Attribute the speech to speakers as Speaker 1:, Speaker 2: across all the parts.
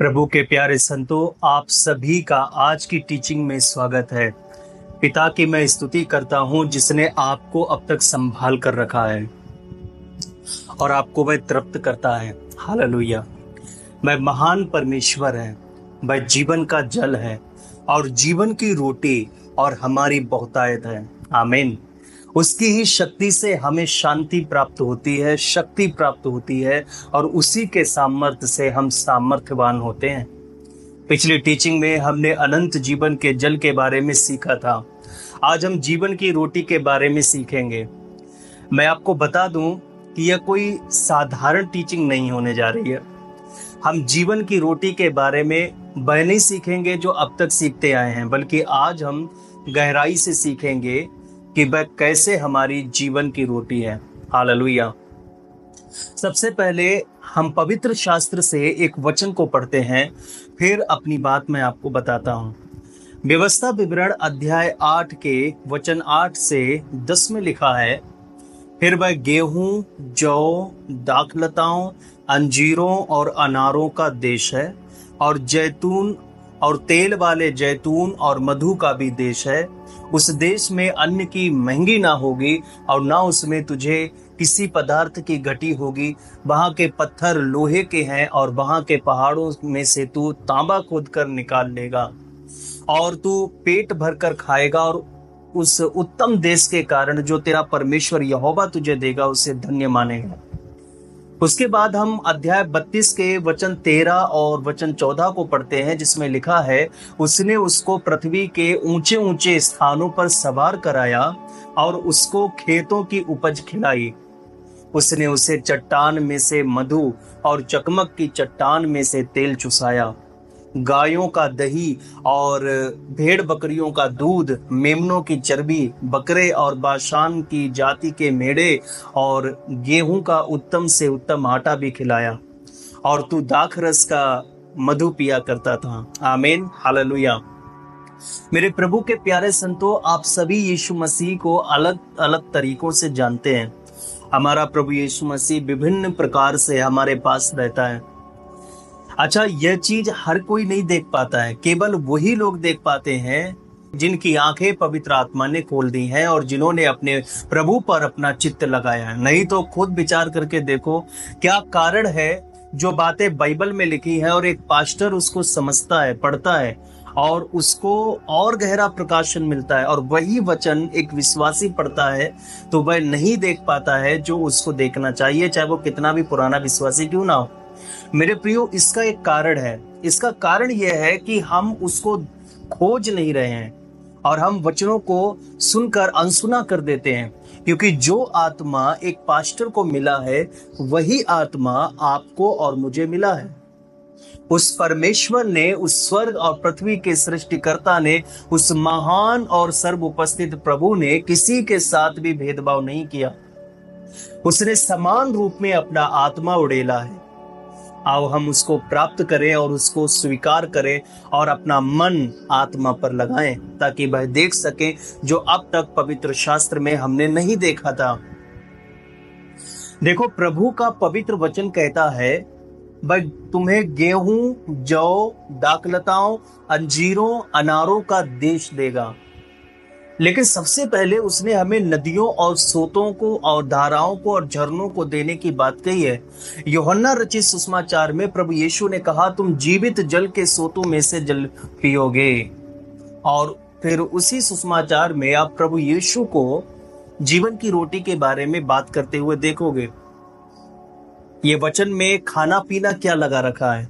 Speaker 1: प्रभु के प्यारे संतों, आप सभी का आज की टीचिंग में स्वागत है। पिता की मैं स्तुति करता हूं जिसने आपको अब तक संभाल कर रखा है और आपको वह तृप्त करता है। हालेलुया। वह महान परमेश्वर है, वह जीवन का जल है और जीवन की रोटी और हमारी बहुतायत है। आमीन। उसकी ही शक्ति से हमें शांति प्राप्त होती है, शक्ति प्राप्त होती है और उसी के सामर्थ्य से हम सामर्थ्यवान होते हैं। पिछली टीचिंग में हमने अनंत जीवन के जल के बारे में सीखा था। आज हम जीवन की रोटी के बारे में सीखेंगे। मैं आपको बता दूं कि यह कोई साधारण टीचिंग नहीं होने जा रही है। हम जीवन की रोटी के बारे में वह नहीं सीखेंगे जो अब तक सीखते आए हैं, बल्कि आज हम गहराई से सीखेंगे कि वह कैसे हमारी जीवन की रोटी है। हालेलुया। सबसे पहले हम पवित्र शास्त्र से एक वचन को पढ़ते हैं, फिर अपनी बात मैं आपको बताता हूं। व्यवस्था विवरण अध्याय 8 के वचन 8 से 10 में लिखा है, फिर वह गेहूं, जौ, दाखलताओं, अंजीरों और अनारों का देश है और जैतून और तेल वाले जैतून और मधु का भी देश है। उस देश में अन्न की महंगी ना होगी और ना उसमें तुझे किसी पदार्थ की घटी होगी। वहां के पत्थर लोहे के हैं और वहां के पहाड़ों में से तू तांबा खोद कर निकाल लेगा और तू पेट भर कर खाएगा और उस उत्तम देश के कारण जो तेरा परमेश्वर यहोवा तुझे देगा उसे धन्य मानेगा। उसके बाद हम अध्याय 32 के वचन 13 और वचन 14 को पढ़ते हैं, जिसमें लिखा है, उसने उसको पृथ्वी के ऊंचे ऊंचे स्थानों पर सवार कराया और उसको खेतों की उपज खिलाई। उसने उसे चट्टान में से मधु और चकमक की चट्टान में से तेल चुसाया। गायों का दही और भेड़ बकरियों का दूध, मेमनों की चर्बी, बकरे और बाशान की जाति के मेढ़े और गेहूं का उत्तम से उत्तम आटा भी खिलाया और तू दाख रस का मधु पिया करता था। आमीन। हालेलुया। मेरे प्रभु के प्यारे संतों, आप सभी यीशु मसीह को अलग अलग तरीकों से जानते हैं। हमारा प्रभु यीशु मसीह विभिन्न प्रकार से हमारे पास रहता है। अच्छा, यह चीज हर कोई नहीं देख पाता है, केवल वही लोग देख पाते हैं जिनकी आंखें पवित्र आत्मा ने खोल दी हैं और जिन्होंने अपने प्रभु पर अपना चित्त लगाया है। नहीं तो खुद विचार करके देखो, क्या कारण है जो बातें बाइबल में लिखी है और एक पास्टर उसको समझता है, पढ़ता है और उसको और गहरा प्रकाशन मिलता है, और वही वचन एक विश्वासी पढ़ता है तो वह नहीं देख पाता है जो उसको देखना चाहिए, चाहे वो कितना भी पुराना विश्वासी क्यों ना हो। मेरे प्रियो, इसका एक कारण है। इसका कारण यह है कि हम उसको खोज नहीं रहे हैं और हम वचनों को सुनकर अनसुना कर देते हैं, क्योंकि जो आत्मा एक पास्टर को मिला है वही आत्मा आपको और मुझे मिला है। उस परमेश्वर ने, उस स्वर्ग और पृथ्वी के सृष्टिकर्ता ने, उस महान और सर्व उपस्थित प्रभु ने किसी के साथ भी भेदभाव नहीं किया। उसने समान रूप में अपना आत्मा उड़ेला है। आओ हम उसको प्राप्त करें और उसको स्वीकार करें और अपना मन आत्मा पर लगाएं, ताकि वह देख सके जो अब तक पवित्र शास्त्र में हमने नहीं देखा था। देखो, प्रभु का पवित्र वचन कहता है, वह तुम्हें गेहूं, जौ, दाखलताओं, अंजीरों, अनारों का देश देगा। लेकिन सबसे पहले उसने हमें नदियों और सोतों को और धाराओं को और झरनों को देने की बात कही है। यूहन्ना रचित सुसमाचार में प्रभु यीशु ने कहा, तुम जीवित जल के सोतों में से जल पियोगे। और फिर उसी सुसमाचार में आप प्रभु यीशु को जीवन की रोटी के बारे में बात करते हुए देखोगे। ये वचन में खाना पीना क्या लगा रखा है?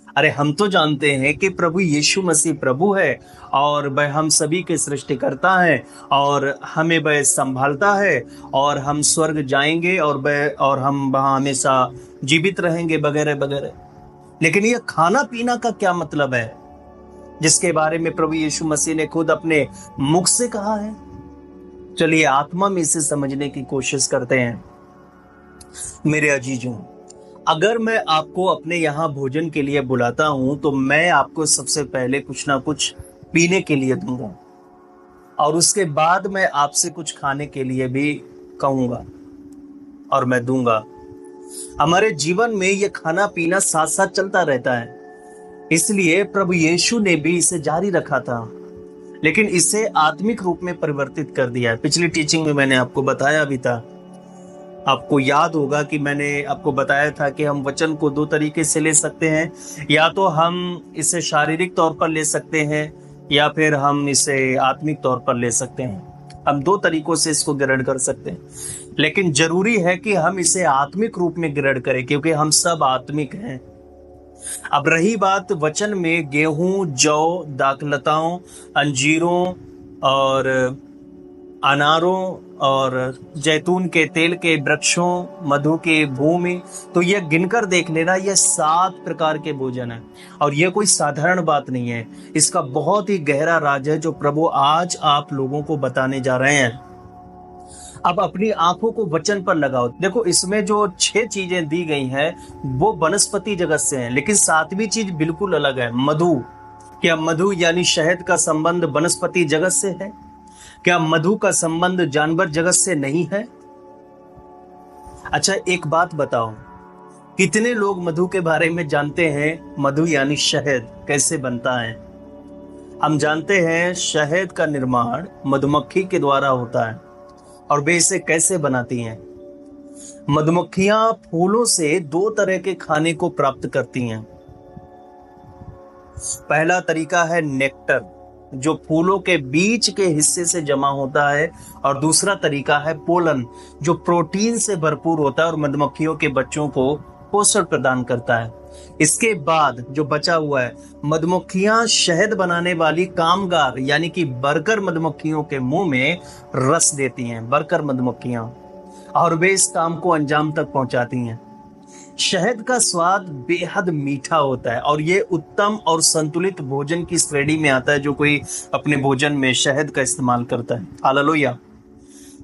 Speaker 1: अरे, हम तो जानते हैं कि प्रभु यीशु मसीह प्रभु है और वह हम सभी के सृष्टिकर्ता है और हमें वह संभालता है और हम स्वर्ग जाएंगे और हम वहां हमेशा जीवित रहेंगे वगैरह वगैरह। लेकिन यह खाना पीना का क्या मतलब है, जिसके बारे में प्रभु यीशु मसीह ने खुद अपने मुख से कहा है? चलिए आत्मा में इसे समझने की कोशिश करते हैं। मेरे अजीजों, अगर मैं आपको अपने यहाँ भोजन के लिए बुलाता हूं तो मैं आपको सबसे पहले कुछ ना कुछ पीने के लिए दूंगा और उसके बाद मैं आपसे कुछ खाने के लिए भी कहूंगा और मैं दूंगा। हमारे जीवन में ये खाना पीना साथ साथ चलता रहता है। इसलिए प्रभु यीशु ने भी इसे जारी रखा था, लेकिन इसे आत्मिक रूप में परिवर्तित कर दिया है। पिछली टीचिंग में मैंने आपको बताया भी था, आपको याद होगा कि मैंने आपको बताया था कि हम वचन को दो तरीके से ले सकते हैं। या तो हम इसे शारीरिक तौर पर ले सकते हैं या फिर हम इसे आत्मिक तौर पर ले सकते हैं। हम दो तरीकों से इसको ग्रहण कर सकते हैं, लेकिन जरूरी है कि हम इसे आत्मिक रूप में ग्रहण करें, क्योंकि हम सब आत्मिक हैं। अब रही बात वचन में गेहूं, जौ, दाखलताओं, अंजीरों और अनारों और जैतून के तेल के वृक्षों, मधु की भूमि, तो यह गिनकर देख लेना, यह 7 प्रकार के भोजन है। और यह कोई साधारण बात नहीं है, इसका बहुत ही गहरा राज है जो प्रभु आज आप लोगों को बताने जा रहे हैं। अब अपनी आंखों को वचन पर लगाओ। देखो, इसमें जो 6 चीजें दी गई हैं वो वनस्पति जगत से हैं, लेकिन 7वीं चीज बिल्कुल अलग है, मधु। क्या मधु यानी शहद का संबंध वनस्पति जगत से है? क्या मधु का संबंध जानवर जगत से नहीं है? अच्छा, एक बात बताओ, कितने लोग मधु के बारे में जानते हैं? मधु यानी शहद कैसे बनता है? हम जानते हैं शहद का निर्माण मधुमक्खी के द्वारा होता है। और वे इसे कैसे बनाती हैं? मधुमक्खियां फूलों से 2 तरह के खाने को प्राप्त करती हैं। पहला तरीका है नेक्टर, जो फूलों के बीच के हिस्से से जमा होता है, और दूसरा तरीका है पोलन, जो प्रोटीन से भरपूर होता है और मधुमक्खियों के बच्चों को पोषण प्रदान करता है। इसके बाद जो बचा हुआ है, मधुमक्खियां शहद बनाने वाली कामगार यानी कि वर्कर मधुमक्खियों के मुंह में रस देती हैं, वर्कर मधुमक्खियां, और वे इस काम को अंजाम तक पहुंचाती हैं। शहद का स्वाद बेहद मीठा होता है और ये उत्तम और संतुलित भोजन की श्रेणी में आता है जो कोई अपने भोजन में शहद का इस्तेमाल करता है। हालेलुया।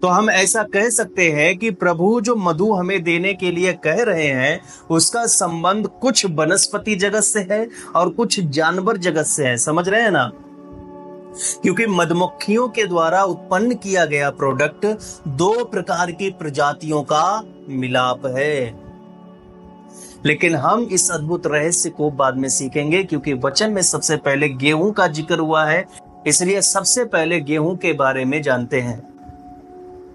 Speaker 1: तो हम ऐसा कह सकते हैं कि प्रभु जो मधु हमें देने के लिए कह रहे हैं उसका संबंध कुछ वनस्पति जगत से है और कुछ जानवर जगत से है। समझ रहे हैं ना? क्योंकि मधुमक्खियों के द्वारा उत्पन्न किया गया प्रोडक्ट 2 प्रकार की प्रजातियों का मिलाप है। लेकिन हम इस अद्भुत रहस्य को बाद में सीखेंगे, क्योंकि वचन में सबसे पहले गेहूं का जिक्र हुआ है, इसलिए सबसे पहले गेहूं के बारे में जानते हैं।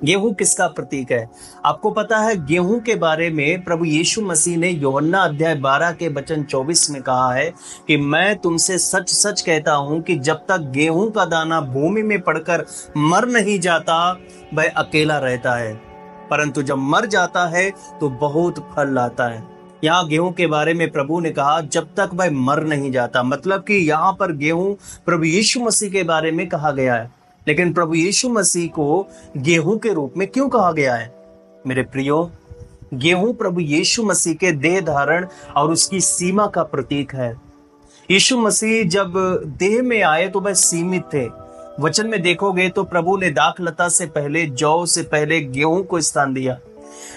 Speaker 1: गेहूं किसका प्रतीक है? आपको पता है गेहूं के बारे में प्रभु यीशु मसीह ने यूहन्ना अध्याय 12 के वचन 24 में कहा है कि मैं तुमसे सच सच कहता हूं कि जब तक गेहूं का दाना भूमि में पड़कर मर नहीं जाता वह अकेला रहता है, परंतु जब मर जाता है तो बहुत फल लाता है। यहाँ गेहूं के बारे में प्रभु ने कहा जब तक वह मर नहीं जाता, मतलब कि यहाँ पर गेहूं प्रभु यीशु मसीह के बारे में कहा गया है। लेकिन प्रभु यीशु मसीह को गेहूं के रूप में क्यों कहा गया है? मेरे प्रियो, गेहूं प्रभु यीशु मसीह के देह धारण और उसकी सीमा का प्रतीक है। यीशु मसीह जब देह में आए तो वह सीमित थे। वचन में देखोगे तो प्रभु ने दाखलता से पहले, जौ से पहले गेहूं को स्थान दिया।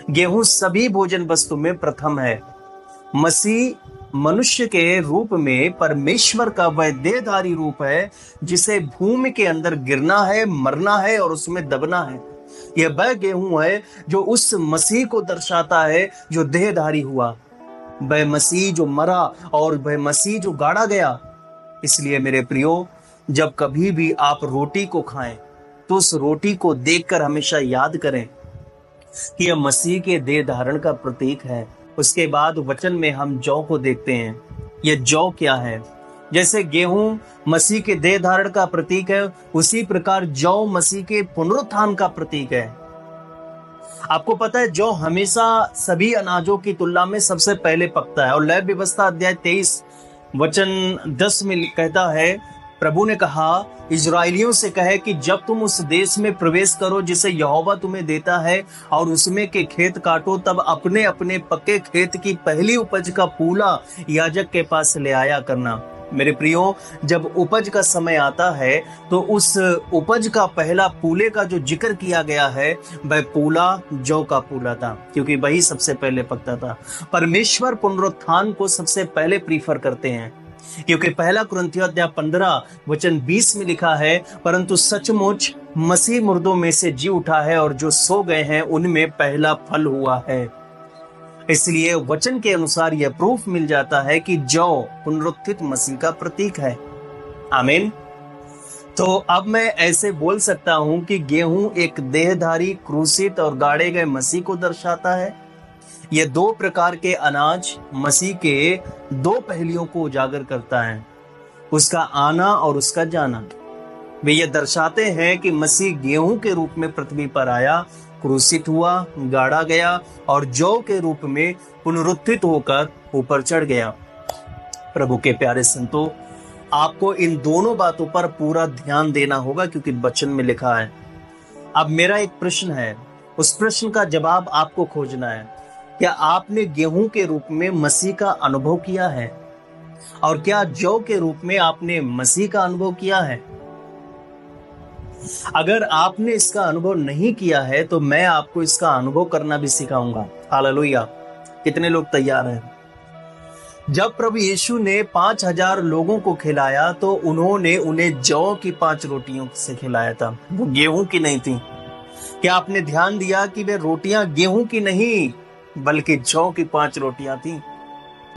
Speaker 1: गेहूं सभी भोजन वस्तु में प्रथम है। मसीह मनुष्य के रूप में परमेश्वर का वह देहधारी रूप है जिसे भूमि के अंदर गिरना है, मरना है और उसमें दबना है। यह वह गेहूं है जो उस मसीह को दर्शाता है जो देहधारी हुआ, वह मसीह जो मरा और वह मसीह जो गाड़ा गया। इसलिए मेरे प्रियो, जब कभी भी आप रोटी को खाएं तो उस रोटी को देखकर हमेशा याद करें कि यह मसीह के देह धारण का प्रतीक है। उसके बाद वचन में हम जौ को देखते हैं। यह जौ क्या है? जैसे गेहूं मसीह के देह धारण का प्रतीक है, उसी प्रकार जौ मसीह के पुनरुत्थान का प्रतीक है। आपको पता है जौ हमेशा सभी अनाजों की तुलना में सबसे पहले पकता है। और लय व्यवस्था अध्याय 23 वचन 10 में कहता है, प्रभु ने कहा इजराइलियों से कहे कि जब तुम उस देश में प्रवेश करो जिसे यहोवा तुम्हें देता है और उसमें के खेत काटो, तब अपने अपने पक्के खेत की पहली उपज का पूला याजक के पास ले आया करना। मेरे प्रियो, जब उपज का समय आता है तो उस उपज का पहला पूले का जो जिक्र किया गया है वह पूला जौ का पूला था, क्योंकि वही सबसे पहले पकता था। परमेश्वर पुनरुत्थान को सबसे पहले प्रीफर करते हैं, क्योंकि पहला कुरिन्थियों अध्याय 15 वचन 20 में लिखा है, परंतु सचमुच मसीह मुर्दों में से जी उठा है और जो सो गए हैं उनमें पहला फल हुआ है। इसलिए वचन के अनुसार यह प्रूफ मिल जाता है कि जौ पुनरुत्थित मसीह का प्रतीक है। आमीन। तो अब मैं ऐसे बोल सकता हूं कि गेहूं एक देहधारी, क्रूसित और गाड़े गए मसीह को दर्शाता है। ये दो प्रकार के अनाज मसीह के दो पहलुओं को उजागर करता है, उसका आना और उसका जाना। वे ये दर्शाते हैं कि मसीह गेहूं के रूप में पृथ्वी पर आया, क्रूसित हुआ, गाड़ा गया और जौ के रूप में पुनरुत्थित होकर ऊपर चढ़ गया। प्रभु के प्यारे संतों, आपको इन दोनों बातों पर पूरा ध्यान देना होगा क्योंकि वचन में लिखा है। अब मेरा एक प्रश्न है, उस प्रश्न का जवाब आपको खोजना है। क्या आपने गेहूं के रूप में मसीह का अनुभव किया है? और क्या जौ के रूप में आपने मसीह का अनुभव किया है? अगर आपने इसका अनुभव नहीं किया है तो मैं आपको इसका अनुभव करना भी सिखाऊंगा। हालेलुया। कितने लोग तैयार हैं? जब प्रभु यीशु ने 5000 लोगों को खिलाया तो उन्होंने उन्हें जौ की 5 रोटियों से खिलाया था, वो गेहूं की नहीं थी। क्या आपने ध्यान दिया कि वे रोटियां गेहूं की नहीं बल्कि जौ की 5 रोटियां थी?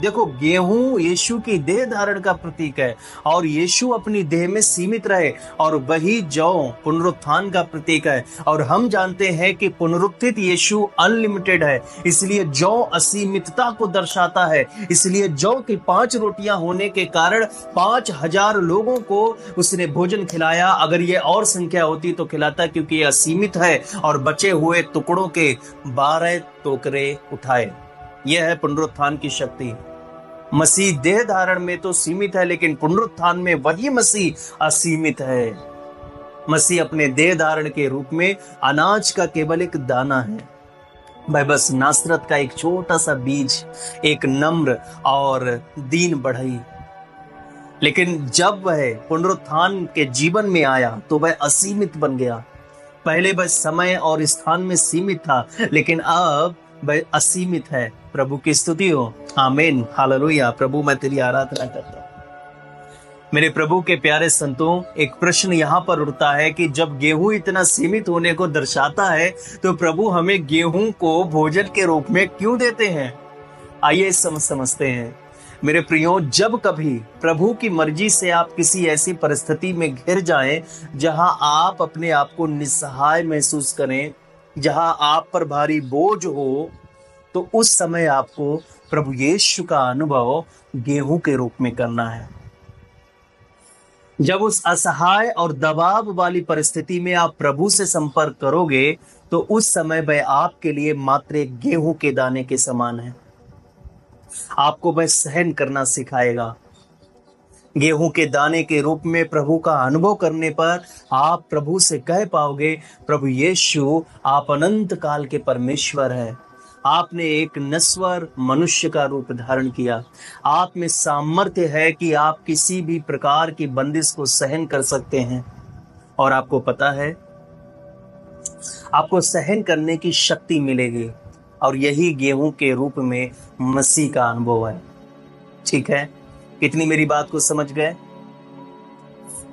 Speaker 1: देखो, गेहूं यीशु की देह धारण का प्रतीक है और यीशु अपनी देह में सीमित रहे, और वही जौ पुनरुत्थान का प्रतीक है। और हम जानते हैं कि पुनरुत्थित यीशु अनलिमिटेड है, इसलिए जौ असीमितता को दर्शाता है। इसलिए जौ की 5 रोटियां होने के कारण 5000 लोगों को उसने भोजन खिलाया। अगर ये और संख्या होती तो खिलाता, क्योंकि ये असीमित है। और बचे हुए टुकड़ों के 12 टोकरे उठाए। यह है पुनरुत्थान की शक्ति। मसीह देह धारण में तो सीमित है, लेकिन पुनरुत्थान में वही मसीह असीमित है। मसीह अपने देह धारण के रूप में अनाज का केवल एक दाना है, भाई बस नासरत का एक छोटा सा बीज, एक नम्र और दीन बढ़ई। लेकिन जब वह पुनरुत्थान के जीवन में आया तो वह असीमित बन गया। पहले वह समय और स्थान में सीमित था, लेकिन अब वह असीमित है। प्रभु की स्तुति हो। आमीन। हालेलुया। प्रभु, मैं तेरी आराधना करता हूं। मेरे प्रभु के प्यारे संतों, एक प्रश्न यहाँ पर उठता है कि जब गेहूं इतना सीमित होने को दर्शाता है तो प्रभु हमें गेहूं को भोजन के रूप में क्यों देते हैं? आइए समझते हैं। मेरे प्रियो, जब कभी प्रभु की मर्जी से आप किसी ऐसी परिस्थिति में घिर जाएं जहां आप अपने आप को निस्सहाय महसूस करें, जहां आप पर भारी बोझ हो, तो उस समय आपको प्रभु यीशु का अनुभव गेहूं के रूप में करना है। जब उस असहाय और दबाव वाली परिस्थिति में आप प्रभु से संपर्क करोगे तो उस समय वह आपके लिए मात्र एक गेहूं के दाने के समान है। आपको वह सहन करना सिखाएगा। गेहूं के दाने के रूप में प्रभु का अनुभव करने पर आप प्रभु से कह पाओगे, प्रभु यीशु, आप अनंत काल के परमेश्वर हैं। आपने एक नश्वर मनुष्य का रूप धारण किया। आप में सामर्थ्य है कि आप किसी भी प्रकार की बंदिश को सहन कर सकते हैं। और आपको पता है, आपको सहन करने की शक्ति मिलेगी, और यही गेहूं के रूप में मसीह का अनुभव है। ठीक है? कितनी मेरी बात को समझ गए?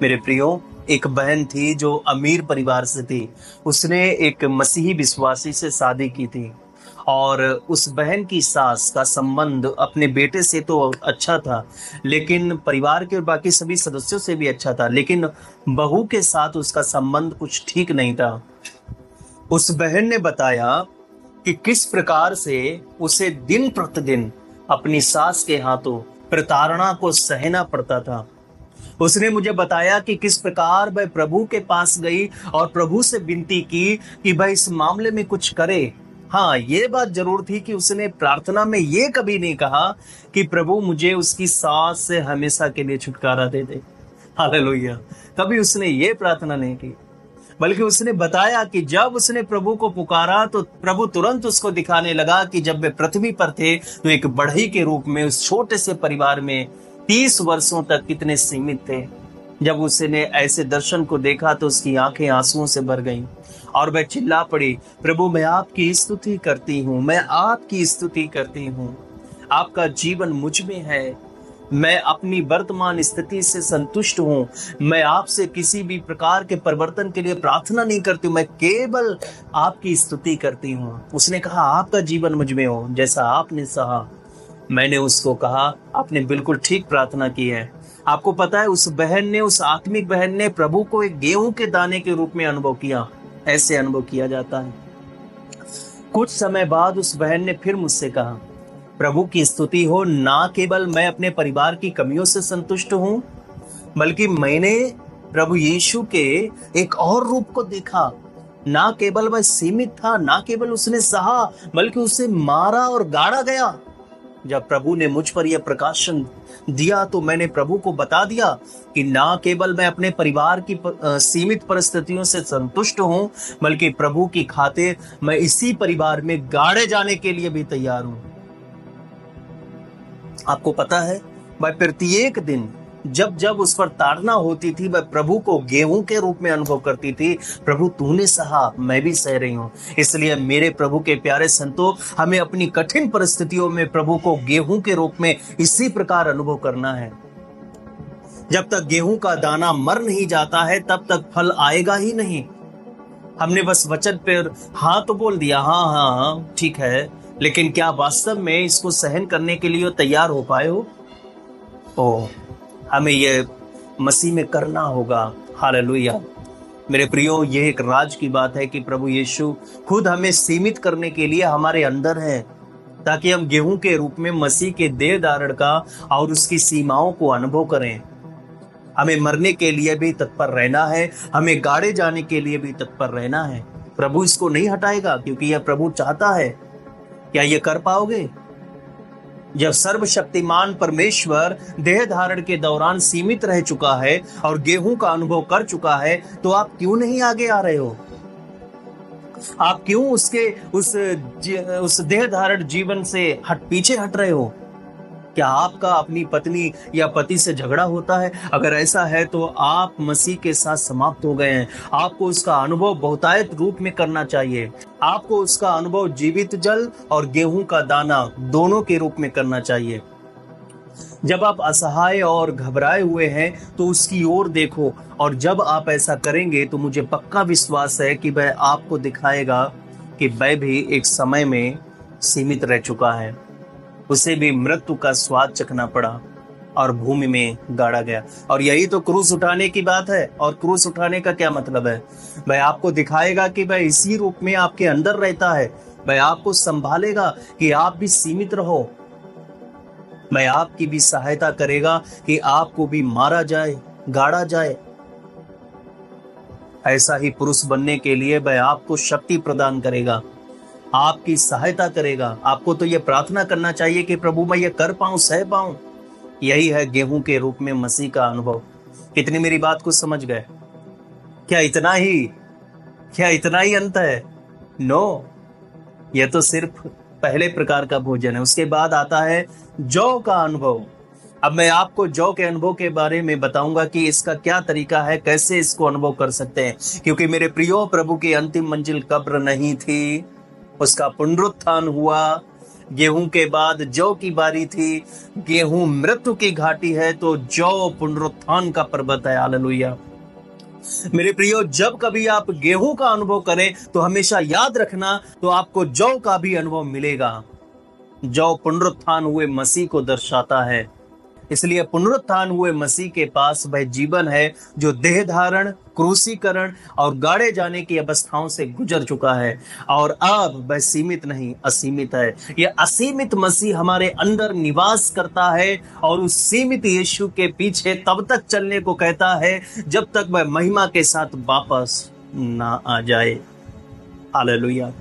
Speaker 1: मेरे प्रियो, एक बहन थी जो अमीर परिवार से थी। उसने एक मसीही विश्वासी से शादी की थी, और उस बहन की सास का संबंध अपने बेटे से तो अच्छा था, लेकिन परिवार के बाकी सभी सदस्यों से भी अच्छा था, लेकिन बहू के साथ उसका संबंध कुछ ठीक नहीं था। उस बहन ने बताया कि किस प्रकार से उसे दिन प्रतिदिन अपनी सास के हाथों प्रताड़ना को सहना पड़ता था। उसने मुझे बताया कि किस प्रकार वह प्रभु के पास गई और प्रभु से विनती की कि वह इस मामले में कुछ करे। हाँ, ये बात जरूर थी कि उसने प्रार्थना में ये कभी नहीं कहा कि प्रभु मुझे उसकी सास से हमेशा के लिए छुटकारा दे दे। हालेलुया। कभी उसने ये प्रार्थना नहीं की, बल्कि उसने बताया कि जब उसने प्रभु को पुकारा तो प्रभु तुरंत उसको दिखाने लगा कि जब वे पृथ्वी पर थे तो एक बढ़ई के रूप में उस छोटे से परिवार में 30 वर्षों तक कितने सीमित थे। जब उसने ऐसे दर्शन को देखा तो उसकी आंखें आंसुओं से भर गईं और वह चिल्ला पड़ी, प्रभु मैं आपकी स्तुति करती हूँ, मैं आपकी स्तुति करती हूँ। आपका जीवन मुझ में है, मैं अपनी वर्तमान स्थिति से संतुष्ट हूँ। मैं आपसे किसी भी प्रकार के परिवर्तन के लिए प्रार्थना नहीं करती हूँ, मैं केवल आपकी स्तुति करती हूँ। उसने कहा आपका जीवन मुझ में हो जैसा आपने सहा। मैंने उसको कहा आपने बिल्कुल ठीक प्रार्थना की है। आपको पता है उस बहन ने, उस आत्मिक बहन ने प्रभु को एक गेहूं के दाने के रूप में अनुभव किया। ऐसे अनुभव किया जाता है। कुछ समय बाद उस बहन ने फिर मुझसे कहा प्रभु की स्तुति हो, ना केवल मैं अपने परिवार की कमियों से संतुष्ट हूं, बल्कि मैंने प्रभु यीशु के एक और रूप को देखा। ना केवल वह सीमित था, ना केवल उसने सहा, बल्कि उसे मारा और गाड़ा गया। जब प्रभु ने मुझ पर यह प्रकाशन दिया तो मैंने प्रभु को बता दिया कि ना केवल मैं अपने परिवार की सीमित परिस्थितियों से संतुष्ट हूं, बल्कि प्रभु की खातिर मैं इसी परिवार में गाड़े जाने के लिए भी तैयार हूं। आपको पता है वह प्रत्येक दिन जब जब उस पर ताड़ना होती थी, वह प्रभु को गेहूं के रूप में अनुभव करती थी। प्रभु तूने सहा, मैं भी सह रही हूं। इसलिए मेरे प्रभु के प्यारे संतों, हमें अपनी कठिन परिस्थितियों में प्रभु को गेहूं के रूप में इसी प्रकार अनुभव करना है। जब तक गेहूं का दाना मर नहीं जाता है तब तक फल आएगा ही नहीं। हमने बस वचन पर हाँ तो बोल दिया, हाँ हाँ हाँ ठीक है, लेकिन क्या वास्तव में इसको सहन करने के लिए तैयार हो पाए हो? हमें ये मसीह में करना होगा। हालेलुया। मेरे प्रियो, ये एक राज की बात है कि प्रभु यीशु खुद हमें सीमित करने के लिए हमारे अंदर है, ताकि हम गेहूं के रूप में मसीह के देह धारण का और उसकी सीमाओं को अनुभव करें। हमें मरने के लिए भी तत्पर रहना है, हमें गाड़े जाने के लिए भी तत्पर रहना है। प्रभु इसको नहीं हटाएगा क्योंकि यह प्रभु चाहता है। क्या ये कर पाओगे? जब सर्वशक्तिमान परमेश्वर देह धारण के दौरान सीमित रह चुका है और गेहूं का अनुभव कर चुका है, तो आप क्यों नहीं आगे आ रहे हो? आप क्यों उसके उस देह धारण जीवन से पीछे हट रहे हो? क्या आपका अपनी पत्नी या पति से झगड़ा होता है? अगर ऐसा है तो आप मसीह के साथ समाप्त हो गए हैं। आपको उसका अनुभव बहुतायत रूप में करना चाहिए। आपको उसका अनुभव जीवित जल और गेहूं का दाना दोनों के रूप में करना चाहिए। जब आप असहाय और घबराए हुए हैं तो उसकी ओर देखो, और जब आप ऐसा करेंगे तो मुझे पक्का विश्वास है कि वह आपको दिखाएगा कि वह भी एक समय में सीमित रह चुका है। उसे भी मृत्यु का स्वाद चखना पड़ा और भूमि में गाड़ा गया। और यही तो क्रूस उठाने की बात है। और क्रूस उठाने का क्या मतलब है? वह आपको दिखाएगा कि वह इसी रूप में आपके अंदर रहता है। वह आपको संभालेगा कि आप भी सीमित रहो। वह आपकी भी सहायता करेगा कि आपको भी मारा जाए, गाड़ा जाए। ऐसा ही पुरुष बनने के लिए वह आपको शक्ति प्रदान करेगा, आपकी सहायता करेगा। आपको तो यह प्रार्थना करना चाहिए कि प्रभु मैं ये कर पाऊं, सह पाऊं। यही है गेहूं के रूप में मसीह का अनुभव। कितनी मेरी बात को समझ गए? क्या इतना ही अंत है? नो, यह तो सिर्फ पहले प्रकार का भोजन है। उसके बाद आता है जौ का अनुभव। अब मैं आपको जौ के अनुभव के बारे में बताऊंगा कि इसका क्या तरीका है, कैसे इसको अनुभव कर सकते हैं। क्योंकि मेरे प्रियो, प्रभु की अंतिम मंजिल कब्र नहीं थी, उसका पुनरुत्थान हुआ। गेहूं के बाद जौ की बारी थी। गेहूं मृत्यु की घाटी है तो जौ पुनरुत्थान का पर्वत है। हालेलुया। मेरे प्रियो, जब कभी आप गेहूं का अनुभव करें तो हमेशा याद रखना, तो आपको जौ का भी अनुभव मिलेगा। जौ पुनरुत्थान हुए मसीह को दर्शाता है। इसलिए पुनरुत्थान हुए मसीह के पास वह जीवन है जो देह धारण, क्रूसीकरण और गाड़े जाने की अवस्थाओं से गुजर चुका है। और अब वह सीमित नहीं, असीमित है। यह असीमित मसीह हमारे अंदर निवास करता है और उस सीमित यीशु के पीछे तब तक चलने को कहता है जब तक वह महिमा के साथ वापस ना आ जाए। हालेलुया।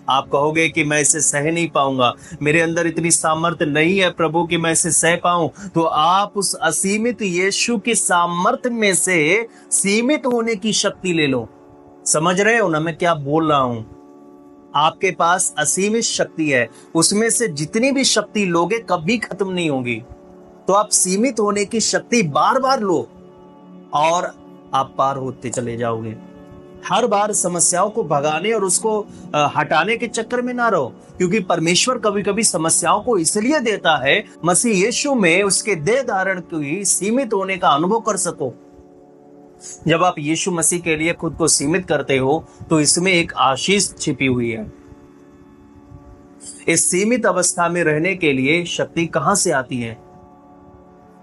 Speaker 1: आप कहोगे कि मैं इसे सह नहीं पाऊंगा, मेरे अंदर इतनी सामर्थ्य नहीं है प्रभु कि मैं इसे सह पाऊं। तो आप उस असीमित यीशु की सामर्थ्य में से सीमित होने की शक्ति ले लो। समझ रहे हो ना मैं क्या बोल रहा हूं? आपके पास असीमित शक्ति है, उसमें से जितनी भी शक्ति लोगे कभी खत्म नहीं होगी। तो आप सीमित होने की शक्ति बार बार लो और आप पार होते चले जाओगे। हर बार समस्याओं को भगाने और उसको हटाने के चक्कर में ना रहो, क्योंकि परमेश्वर कभी कभी समस्याओं को इसलिए देता है मसीह यीशु में उसके देह धारण की सीमित होने का अनुभव कर सको। जब आप यीशु मसीह के लिए खुद को सीमित करते हो तो इसमें एक आशीष छिपी हुई है। इस सीमित अवस्था में रहने के लिए शक्ति कहां से आती है?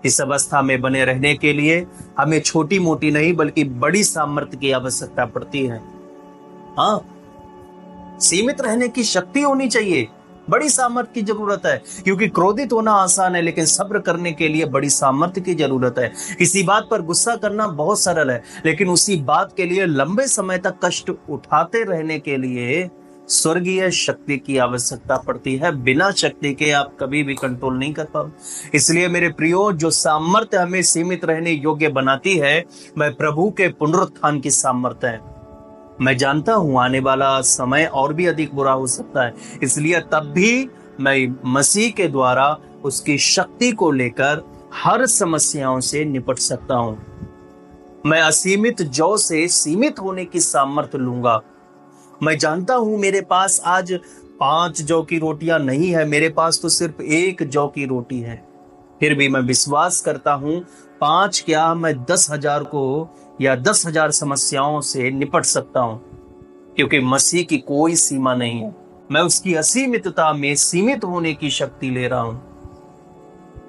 Speaker 1: इस अवस्था में बने रहने के लिए हमें छोटी मोटी नहीं बल्कि बड़ी सामर्थ्य की आवश्यकता पड़ती है। हाँ, सीमित रहने की शक्ति होनी चाहिए, बड़ी सामर्थ्य की जरूरत है, क्योंकि क्रोधित होना आसान है लेकिन सब्र करने के लिए बड़ी सामर्थ्य की जरूरत है। किसी बात पर गुस्सा करना बहुत सरल है, लेकिन उसी बात के लिए लंबे समय तक कष्ट उठाते रहने के लिए स्वर्गीय शक्ति की आवश्यकता पड़ती है। बिना शक्ति के आप कभी भी कंट्रोल नहीं कर पाओ। इसलिए मेरे प्रियो, जो सामर्थ्य हमें सीमित रहने योग्य बनाती है वह प्रभु के पुनरुत्थान की सामर्थ्य है। मैं जानता हूं आने वाला समय और भी अधिक बुरा हो सकता है, इसलिए तब भी मैं मसीह के द्वारा उसकी शक्ति को लेकर हर समस्याओं से निपट सकता हूं। मैं असीमित जौ से सीमित होने की सामर्थ्य लूंगा। मैं जानता हूं मेरे पास आज 5 जौ की रोटियां नहीं है, मेरे पास तो सिर्फ 1 जौ की रोटी है। फिर भी मैं विश्वास करता हूं 5 क्या, मैं 10,000 को या 10,000 समस्याओं से निपट सकता हूं, क्योंकि मसीह की कोई सीमा नहीं है। मैं उसकी असीमितता में सीमित होने की शक्ति ले रहा हूं।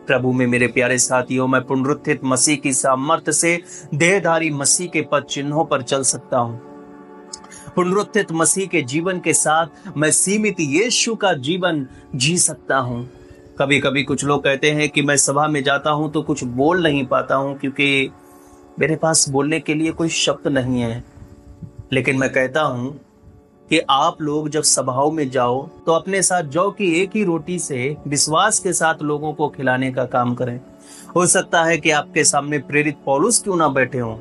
Speaker 1: प्रभु में मेरे प्यारे साथियों, मैं पुनरुत्थित मसीह की सामर्थ्य से देहधारी मसीह के पद चिन्हों पर चल सकता हूं। पुनरुत्थित मसीह के जीवन के साथ मैं सीमित यीशु का जीवन जी सकता हूं। कभी कभी कुछ लोग कहते हैं कि मैं सभा में जाता हूं तो कुछ बोल नहीं पाता हूं क्योंकि मेरे पास बोलने के लिए कोई शब्द नहीं है। लेकिन मैं कहता हूं कि आप लोग जब सभाओं में जाओ तो अपने साथ जौ की एक ही रोटी से विश्वास के साथ लोगों को खिलाने का काम करें। हो सकता है कि आपके सामने प्रेरित पौलुस क्यों ना बैठे हों,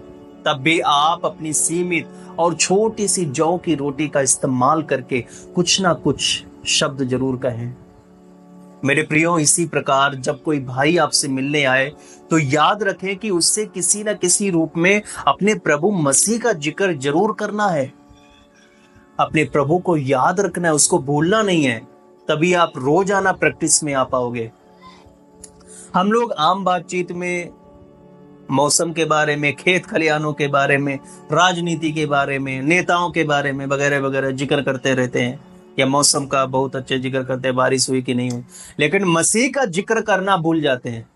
Speaker 1: तब भी आप अपनी सीमित और छोटी सी जौ की रोटी का इस्तेमाल करके कुछ ना कुछ शब्द जरूर कहें। मेरे प्रियो, इसी प्रकार जब कोई भाई आपसे मिलने आए तो याद रखें कि उससे किसी न किसी रूप में अपने प्रभु मसीह का जिक्र जरूर करना है। अपने प्रभु को याद रखना है, उसको भूलना नहीं है। तभी आप रोजाना प्रैक्टिस में आ पाओगे। हम लोग आम बातचीत में मौसम के बारे में, खेत खलिहानों के बारे में, राजनीति के बारे में, नेताओं के बारे में वगैरह वगैरह जिक्र करते रहते हैं, या मौसम का बहुत अच्छे जिक्र करते हैं, बारिश हुई कि नहीं हुई, लेकिन मसीह का जिक्र करना भूल जाते हैं।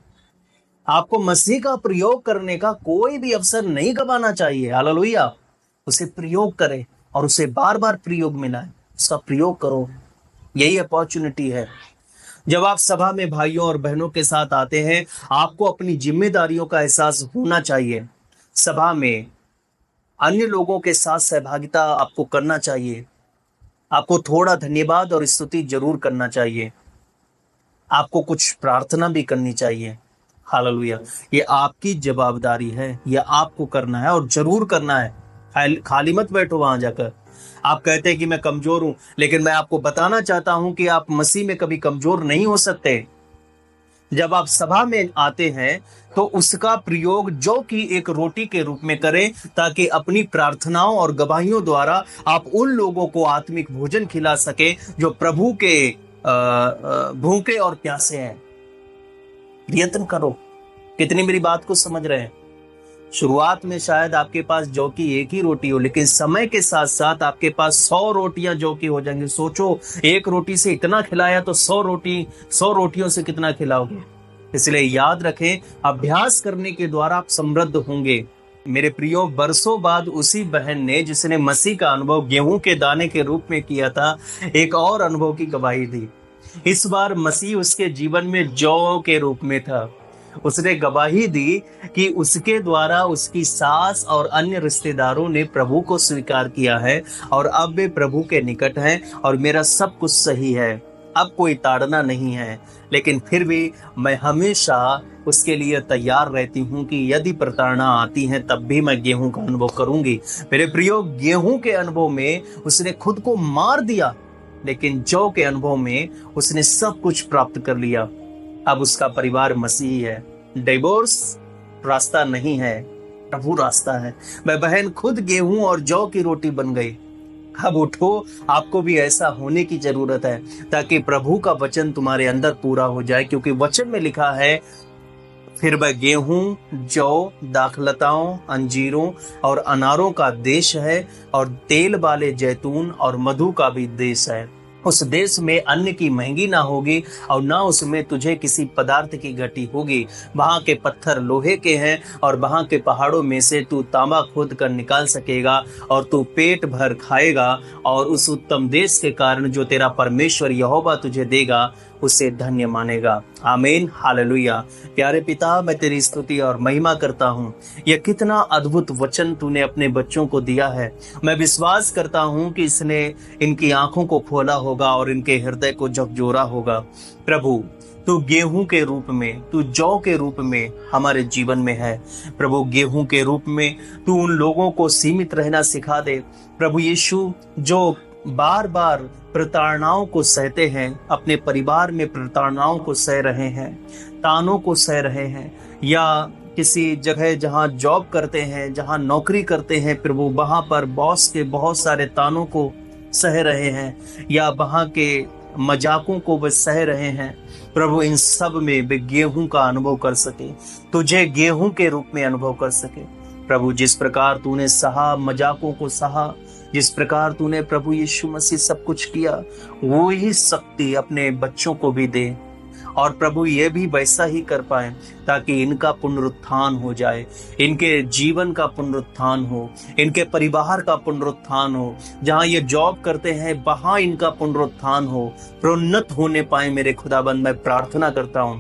Speaker 1: आपको मसीह का प्रयोग करने का कोई भी अवसर नहीं गंवाना चाहिए। हालेलुया। उसे प्रयोग करें और उसे बार बार प्रयोग में लाएं, उसका प्रयोग करो, यही अपॉर्चुनिटी है। जब आप सभा में भाइयों और बहनों के साथ आते हैं, आपको अपनी जिम्मेदारियों का एहसास होना चाहिए। सभा में अन्य लोगों के साथ सहभागिता आपको करना चाहिए। आपको थोड़ा धन्यवाद और स्तुति जरूर करना चाहिए। आपको कुछ प्रार्थना भी करनी चाहिए। हालेलुया। ये आपकी जवाबदारी है, ये आपको करना है और जरूर करना है। खाली मत बैठो वहां जाकर। आप कहते हैं कि मैं कमजोर हूं, लेकिन मैं आपको बताना चाहता हूं कि आप मसीह में कभी कमजोर नहीं हो सकते। जब आप सभा में आते हैं तो उसका प्रयोग जौ की एक रोटी के रूप में करें, ताकि अपनी प्रार्थनाओं और गवाहियों द्वारा आप उन लोगों को आत्मिक भोजन खिला सके जो प्रभु के भूखे और प्यासे हैं। प्रयत्न करो। कितनी मेरी बात को समझ रहे हैं? शुरुआत में शायद आपके पास जौ की एक ही रोटी हो, लेकिन समय के साथ साथ आपके पास 100 रोटियां जौ की हो जाएंगी। सोचो, एक रोटी से इतना खिलाया तो 100 रोटियों से कितना खिलाओगे। इसलिए याद रखें, अभ्यास करने के द्वारा आप समृद्ध होंगे। मेरे प्रियो, बरसों बाद उसी बहन ने, जिसने मसीह का अनुभव गेहूं के दाने के रूप में किया था, एक और अनुभव की गवाही दी। इस बार मसीह उसके जीवन में जौ के रूप में था। उसने गवाही दी कि उसके द्वारा उसकी सास और अन्य रिश्तेदारों ने प्रभु को स्वीकार किया है और अब वे प्रभु के निकट हैं और मेरा सब कुछ सही है। अब कोई ताड़ना नहीं है, लेकिन फिर भी मैं हमेशा उसके लिए तैयार रहती हूँ कि यदि प्रताड़ना आती है तब भी मैं गेहूं का अनुभव करूंगी। मेरे प्रियो, गेहूं के अनुभव में उसने खुद को मार दिया, लेकिन जौ के अनुभव में उसने सब कुछ प्राप्त कर लिया। अब उसका परिवार मसीही है। डिवोर्स रास्ता नहीं है, प्रभु रास्ता है। मैं बहन खुद गेहूं और जौ की रोटी बन गई। अब उठो, आपको भी ऐसा होने की जरूरत है ताकि प्रभु का वचन तुम्हारे अंदर पूरा हो जाए, क्योंकि वचन में लिखा है, फिर वह गेहूं, जौ, दाखलताओं, अंजीरों और अनारों का देश है और तेल वाले जैतून और मधु का भी देश है। उस देश में अन्न की महंगी ना होगी और ना उसमें तुझे किसी पदार्थ की घटी होगी। वहां के पत्थर लोहे के हैं और वहां के पहाड़ों में से तू तांबा खोद कर निकाल सकेगा और तू पेट भर खाएगा, और उस उत्तम देश के कारण जो तेरा परमेश्वर यहोवा तुझे देगा उसे धन्य मानेगा। आमीन, हालेलुया। प्यारे पिता, मैं तेरी स्तुति और महिमा करता हूँ। यह कितना अद्भुत वचन तूने अपने बच्चों को दिया है। मैं विश्वास करता हूँ कि इसने इनकी आंखों को खोला होगा और इनके हृदय को झकझोरा होगा। प्रभु, तू गेहूं के रूप में, तू जौ के रूप में हमारे जीवन में है। प्रभु, गेहूं के रूप में तू उन लोगों को सीमित रहना सिखा दे। प्रभु यीशु, जो बार बार प्रताड़नाओं को सहते हैं, अपने परिवार में प्रताड़नाओं को सह रहे हैं, तानों को सह रहे हैं, या किसी जगह जहां जॉब करते हैं, जहां नौकरी करते हैं, प्रभु वहां पर बॉस के बहुत सारे तानों को सह रहे हैं, या वहां के मजाकों को वे सह रहे हैं। प्रभु, इन सब में वे गेहूं का अनुभव कर सके, तुझे गेहूं के रूप में अनुभव कर सके। प्रभु, जिस प्रकार तूने सहा, मजाकों को सहा, जिस प्रकार तूने प्रभु यीशु मसीह सब कुछ किया, वो ही शक्ति अपने बच्चों को भी दे, और प्रभु ये भी वैसा ही कर पाए ताकि इनका पुनरुत्थान हो जाए, इनके जीवन का पुनरुत्थान हो, इनके परिवार का पुनरुत्थान हो, जहां ये जॉब करते हैं वहां इनका पुनरुत्थान हो, प्रोन्नत होने पाए। मेरे खुदाबंद, मैं प्रार्थना करता हूं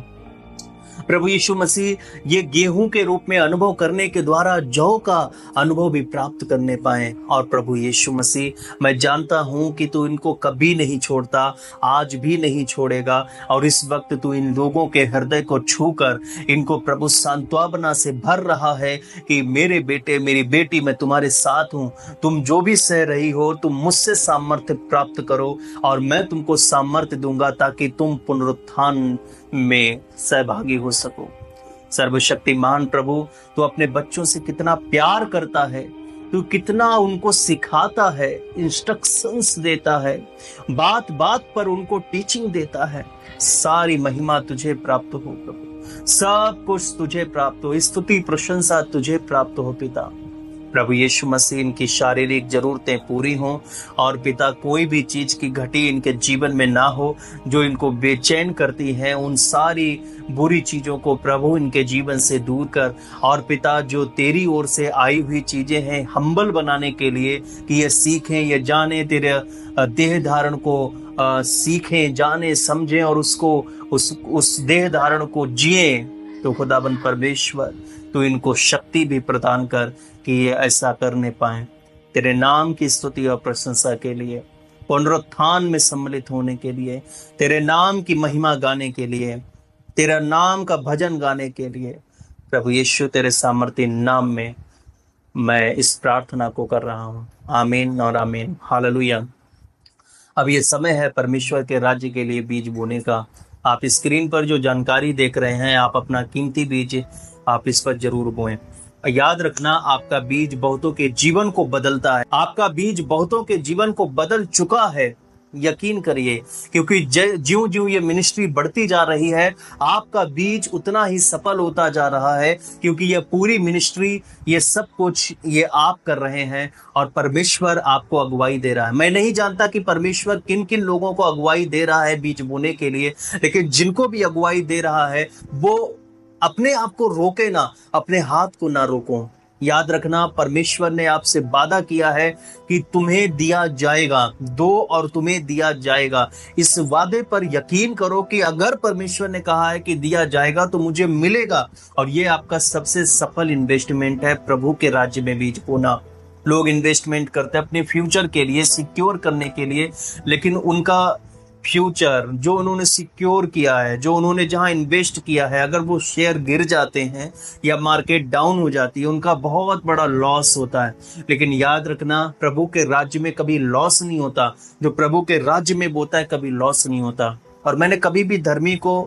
Speaker 1: प्रभु यीशु मसीह, ये गेहूं के रूप में अनुभव करने के द्वारा जौ का अनुभव भी प्राप्त करने पाए। और प्रभु यीशु मसीह, मैं जानता हूं कि तू इनको कभी नहीं छोड़ता, आज भी नहीं छोड़ेगा, और इस वक्त तू इन लोगों के हृदय को छूकर इनको प्रभु सांत्वना से भर रहा है कि मेरे बेटे, मेरी बेटी, मैं तुम्हारे साथ हूं। तुम जो भी सह रही हो, तुम मुझसे सामर्थ्य प्राप्त करो और मैं तुमको सामर्थ्य दूंगा ताकि तुम पुनरुत्थान में सहभागी हो सको। सर्वशक्तिमान प्रभु, तू अपने बच्चों से कितना प्यार करता है, तू कितना उनको सिखाता है, इंस्ट्रक्शंस देता है, बात बात पर उनको टीचिंग देता है। सारी महिमा तुझे प्राप्त हो प्रभु, सब कुछ तुझे प्राप्त हो, स्तुति प्रशंसा तुझे प्राप्त हो पिता। प्रभु यीशु मसीह, इनकी शारीरिक जरूरतें पूरी हों, और पिता कोई भी चीज की घटी इनके जीवन में ना हो जो इनको बेचैन करती है। उन सारी बुरी चीजों को प्रभु इनके जीवन से दूर कर, और पिता जो तेरी ओर से आई हुई चीजें हैं हम्बल बनाने के लिए, कि ये सीखें, ये जाने, तेरे देह धारण को सीखें, जाने, समझें और उसको उस देह धारण को जिए। तो खुदाबंद परमेश्वर, तू इनको शक्ति भी प्रदान कर कि ये ऐसा करने पाए। तेरे नाम की स्तुति और प्रशंसा के लिए, पुनरुत्थान में सम्मिलित होने के लिए, तेरे नाम की महिमा गाने के लिए, तेरा नाम का भजन गाने के लिए, प्रभु यीशु तेरे सामर्थ्य नाम में मैं इस प्रार्थना को कर रहा हूँ। आमीन और आमीन, हालेलुया। अब ये समय है परमेश्वर के राज्य के लिए बीज बोने का। आप स्क्रीन पर जो जानकारी देख रहे हैं, आप अपना कीमती बीज आप इस पर जरूर बोएं। याद रखना, आपका बीज बहुतों के जीवन को बदलता है। आपका बीज बहुतों के जीवन को बदल चुका है, यकीन करिए, क्योंकि ज्यों ज्यों ये मिनिस्ट्री बढ़ती जा रही है, आपका बीज उतना ही सफल होता जा रहा है, क्योंकि ये पूरी मिनिस्ट्री, ये सब कुछ ये आप कर रहे हैं और परमेश्वर आपको अगुवाई दे रहा है। मैं नहीं जानता कि परमेश्वर किन किन लोगों को अगुवाई दे रहा है बीज बोने के लिए, लेकिन जिनको भी अगुवाई दे रहा है वो अपने आप को रोके ना, अपने हाथ को ना रोको। याद रखना, परमेश्वर ने आपसे वादा किया है कि तुम्हें दिया जाएगा, दो और तुम्हें दिया जाएगा। इस वादे पर यकीन करो कि अगर परमेश्वर ने कहा है कि दिया जाएगा तो मुझे मिलेगा, और ये आपका सबसे सफल इन्वेस्टमेंट है प्रभु के राज्य में बीज बोना। लोग इन्वेस्टमेंट करते हैं अपने फ्यूचर के लिए, सिक्योर करने के लिए, लेकिन उनका फ्यूचर जो उन्होंने सिक्योर किया है, जो उन्होंने जहां इन्वेस्ट किया है, अगर वो शेयर गिर जाते हैं या मार्केट डाउन हो जाती है, उनका बहुत बड़ा लॉस होता है। लेकिन याद रखना, प्रभु के राज्य में कभी लॉस नहीं होता। जो प्रभु के राज्य में बोता है कभी लॉस नहीं होता। और मैंने कभी भी धर्मी को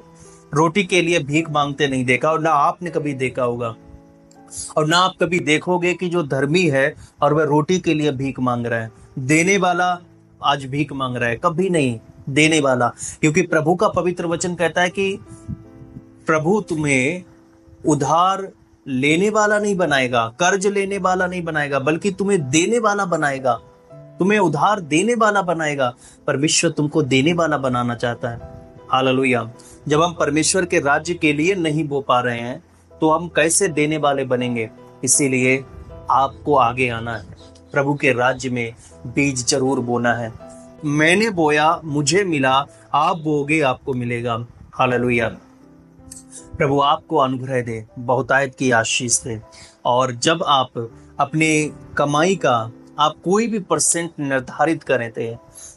Speaker 1: रोटी के लिए भीख मांगते नहीं देखा, और ना आपने कभी देखा होगा। और ना आप कभी देखोगे कि जो धर्मी है और वह रोटी के लिए भीख मांग रहा है, देने वाला आज भीख मांग रहा है, कभी नहीं, देने वाला। क्योंकि प्रभु का पवित्र वचन कहता है कि प्रभु तुम्हें उधार लेने वाला नहीं बनाएगा, कर्ज लेने वाला नहीं बनाएगा, बल्कि तुम्हें देने वाला बनाएगा, तुम्हें उधार देने वाला बनाएगा। परमेश्वर तुमको देने वाला बनाना चाहता है। हालेलुया। जब हम परमेश्वर के राज्य के लिए नहीं बो पा रहे हैं तो हम कैसे देने वाले बनेंगे? इसीलिए आपको आगे आना है, प्रभु के राज्य में बीज जरूर बोना है। मैंने बोया मुझे मिला, आप बोओगे आपको मिलेगा। हालेलुया। प्रभु आपको अनुग्रह दे, बहुतायत की आशीष दे। और जब आप अपने कमाई का आप कोई भी परसेंट निर्धारित करें थे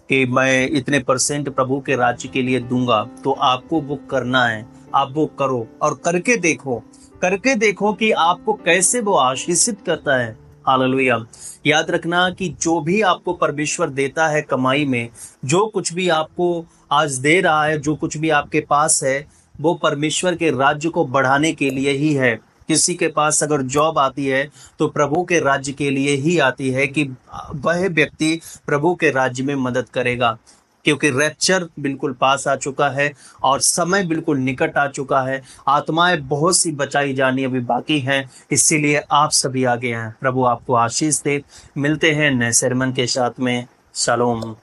Speaker 1: कि मैं इतने परसेंट प्रभु के राज्य के लिए दूंगा, तो आपको वो करना है। आप वो करो और करके देखो कि आपको कैसे वो आशीषित करता है। हालेलुया। याद रखना कि जो भी आपको परमेश्वर देता है कमाई में, जो कुछ भी आपको आज दे रहा है, जो कुछ भी आपके पास है, वो परमेश्वर के राज्य को बढ़ाने के लिए ही है। किसी के पास अगर जॉब आती है तो प्रभु के राज्य के लिए ही आती है कि वह व्यक्ति प्रभु के राज्य में मदद करेगा। क्योंकि रैप्चर बिल्कुल पास आ चुका है और समय बिल्कुल निकट आ चुका है। आत्माएं बहुत सी बचाई जानी अभी बाकी हैं, इसीलिए आप सभी आगे हैं। प्रभु आपको आशीष दे। मिलते हैं नए sermon के साथ में। शालोम।